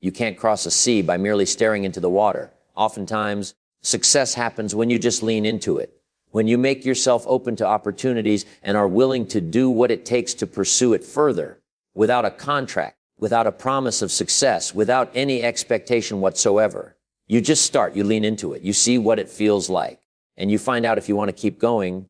You can't cross a sea by merely staring into the water. Oftentimes, success happens when you just lean into it. When you make yourself open to opportunities and are willing to do what it takes to pursue it further, without a contract, without a promise of success, without any expectation whatsoever. You just start, you lean into it, you see what it feels like, and you find out if you want to keep going.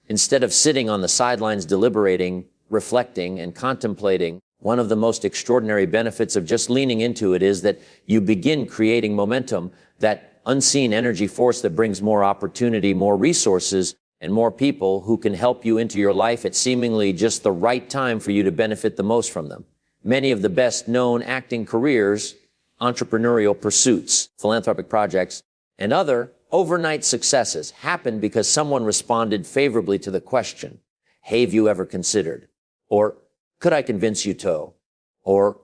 Instead of sitting on the sidelines deliberating, reflecting, and contemplating, one of the most extraordinary benefits of just leaning into it is that you begin creating momentum, that unseen energy force that brings more opportunity, more resources, and more people who can help you into your life at seemingly just the right time for you to benefit the most from them. Many of the best known acting careers, entrepreneurial pursuits, philanthropic projects, and other overnight successes happen because someone responded favorably to the question, have you ever considered? Or, could I convince you to? Or,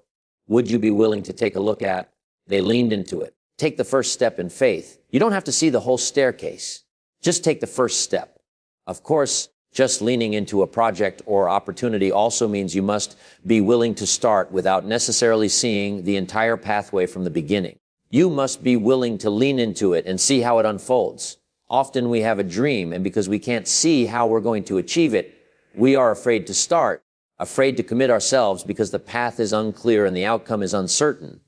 would you be willing to take a look at? They leaned into it. Take the first step in faith. You don't have to see the whole staircase. Just take the first step. Of course, just leaning into a project or opportunity also means you must be willing to start without necessarily seeing the entire pathway from the beginning. You must be willing to lean into it and see how it unfolds. Often we have a dream, and because we can't see how we're going to achieve it, we are afraid to start, afraid to commit ourselves because the path is unclear and the outcome is uncertain.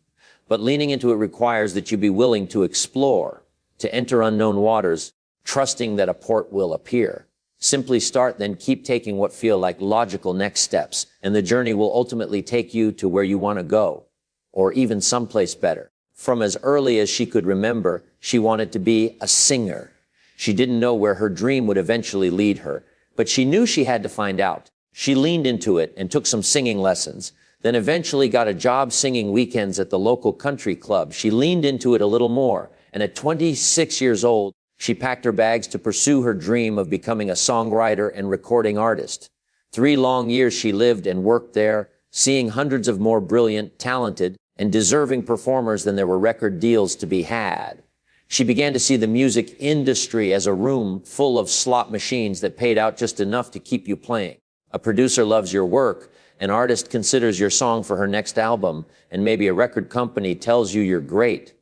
But leaning into it requires that you be willing to explore, to enter unknown waters, trusting that a port will appear. Simply start, then keep taking what feel like logical next steps, and the journey will ultimately take you to where you want to go, or even someplace better. From as early as she could remember, she wanted to be a singer. She didn't know where her dream would eventually lead her, but she knew she had to find out. She leaned into it and took some singing lessons, then eventually got a job singing weekends at the local country club. She leaned into it a little more, and at 26 years old, she packed her bags to pursue her dream of becoming a songwriter and recording artist. 3 long years she lived and worked there, seeing hundreds of more brilliant, talented, and deserving performers than there were record deals to be had. She began to see the music industry as a room full of slot machines that paid out just enough to keep you playing. A producer loves your work, an artist considers your song for her next album, and maybe a record company tells you you're great.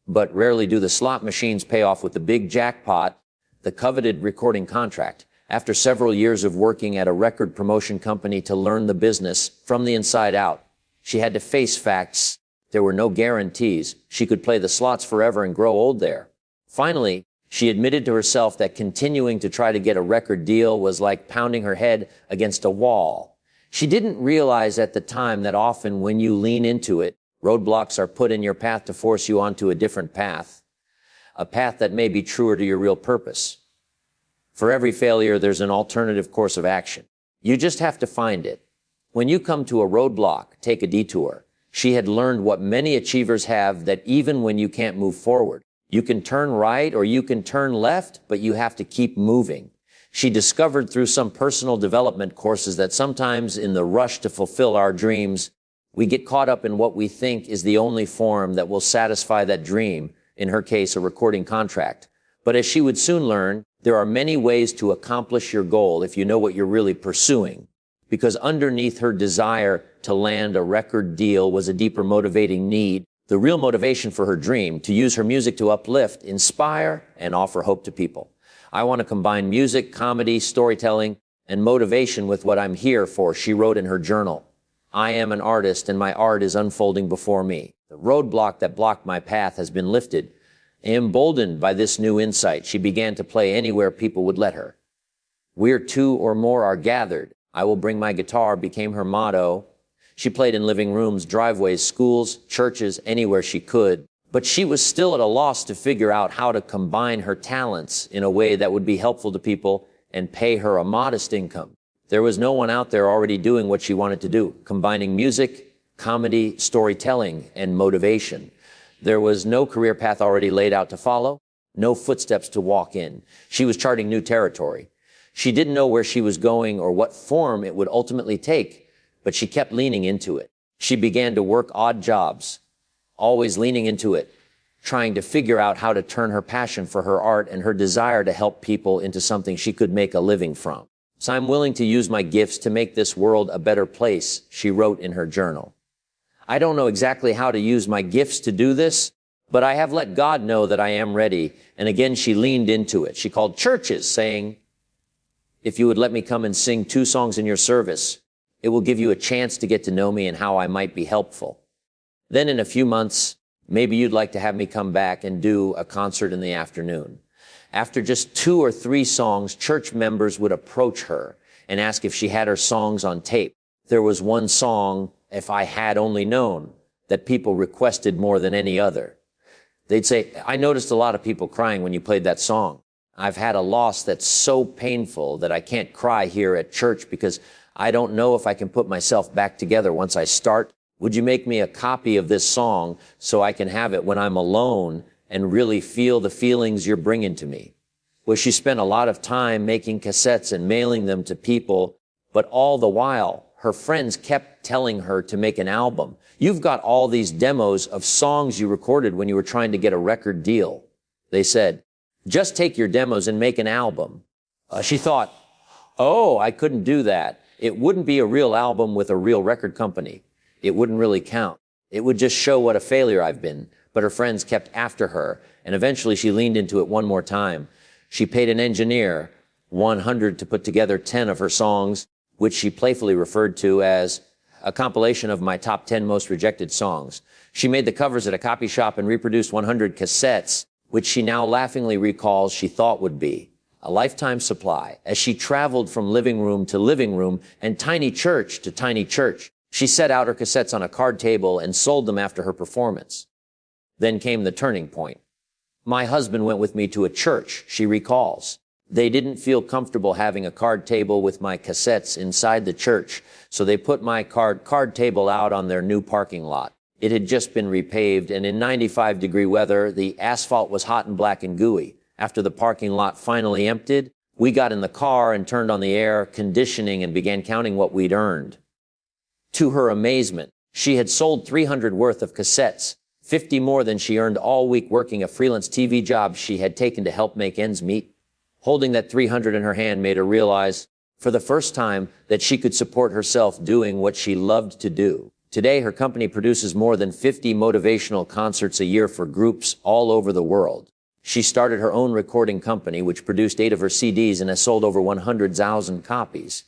But rarely do the slot machines pay off with the big jackpot, the coveted recording contract. After several years of working at a record promotion company to learn the business from the inside out, she had to face facts. There were no guarantees. She could play the slots forever and grow old there. Finally, she admitted to herself that continuing to try to get a record deal was like pounding her head against a wall. She didn't realize at the time that often when you lean into it, roadblocks are put in your path to force you onto a different path, a path that may be truer to your real purpose. For every failure, there's an alternative course of action. You just have to find it. When you come to a roadblock, take a detour. She had learned what many achievers have, that even when you can't move forward, you can turn right or you can turn left, but you have to keep moving. She discovered through some personal development courses that sometimes in the rush to fulfill our dreams, we get caught up in what we think is the only form that will satisfy that dream, in her case, a recording contract. But as she would soon learn, there are many ways to accomplish your goal if you know what you're really pursuing. Because underneath her desire to land a record deal was a deeper motivating need, the real motivation for her dream, to use her music to uplift, inspire, and offer hope to people. I want to combine music, comedy, storytelling, and motivation with what I'm here for, she wrote in her journal. I am an artist and my art is unfolding before me. The roadblock that blocked my path has been lifted. Emboldened by this new insight, she began to play anywhere people would let her. Where 2 or more are gathered, I will bring my guitar became her motto. She played in living rooms, driveways, schools, churches, anywhere she could. But she was still at a loss to figure out how to combine her talents in a way that would be helpful to people and pay her a modest income. There was no one out there already doing what she wanted to do, combining music, comedy, storytelling, and motivation. There was no career path already laid out to follow, no footsteps to walk in. She was charting new territory. She didn't know where she was going or what form it would ultimately take, but she kept leaning into it. She began to work odd jobs, always leaning into it, trying to figure out how to turn her passion for her art and her desire to help people into something she could make a living from. So I'm willing to use my gifts to make this world a better place, she wrote in her journal. I don't know exactly how to use my gifts to do this, but I have let God know that I am ready. And again, she leaned into it. She called churches saying, if you would let me come and sing 2 songs in your service, it will give you a chance to get to know me and how I might be helpful. Then in a few months, maybe you'd like to have me come back and do a concert in the afternoon. After just 2 or 3 songs, church members would approach her and ask if she had her songs on tape. There was one song, If I Had Only Known, that people requested more than any other. They'd say, I noticed a lot of people crying when you played that song. I've had a loss that's so painful that I can't cry here at church because I don't know if I can put myself back together once I start. Would you make me a copy of this song so I can have it when I'm alone and really feel the feelings you're bringing to me? Well, she spent a lot of time making cassettes and mailing them to people, but all the while, her friends kept telling her to make an album. You've got all these demos of songs you recorded when you were trying to get a record deal. They said, just take your demos and make an album. She thought, oh, I couldn't do that. It wouldn't be a real album with a real record company. It wouldn't really count. It would just show what a failure I've been. But her friends kept after her, and eventually she leaned into it one more time. She paid an engineer $100 to put together 10 of her songs, which she playfully referred to as a compilation of my top 10 most rejected songs. She made the covers at a copy shop and reproduced 100 cassettes, which she now laughingly recalls she thought would be a lifetime supply. As she traveled from living room to living room and tiny church to tiny church, she set out her cassettes on a card table and sold them after her performance. Then came the turning point. My husband went with me to a church, she recalls. They didn't feel comfortable having a card table with my cassettes inside the church, so they put my card table out on their new parking lot. It had just been repaved, and in 95-degree weather, the asphalt was hot and black and gooey. After the parking lot finally emptied, we got in the car and turned on the air conditioning and began counting what we'd earned. To her amazement, she had sold 300 worth of cassettes, 50 more than she earned all week working a freelance TV job she had taken to help make ends meet. Holding that 300 in her hand made her realize, for the first time, that she could support herself doing what she loved to do. Today, her company produces more than 50 motivational concerts a year for groups all over the world. She started her own recording company, which produced 8 of her CDs and has sold over 100,000 copies.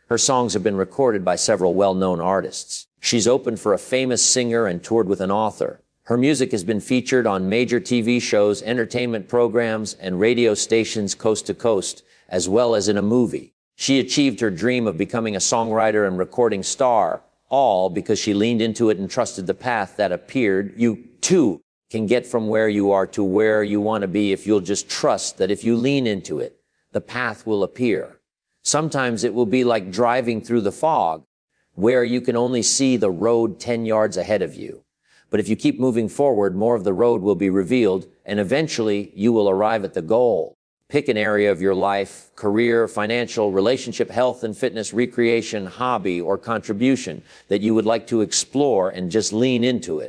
Her songs have been recorded by several well-known artists. She's opened for a famous singer and toured with an author. Her music has been featured on major TV shows, entertainment programs, and radio stations coast to coast, as well as in a movie. She achieved her dream of becoming a songwriter and recording star, all because she leaned into it and trusted the path that appeared. You, too, can get from where you are to where you want to be if you'll just trust that if you lean into it, the path will appear. Sometimes it will be like driving through the fog, where you can only see the road 10 yards ahead of you. But if you keep moving forward, more of the road will be revealed, and eventually you will arrive at the goal. Pick an area of your life, career, financial, relationship, health and fitness, recreation, hobby, or contribution that you would like to explore and just lean into it.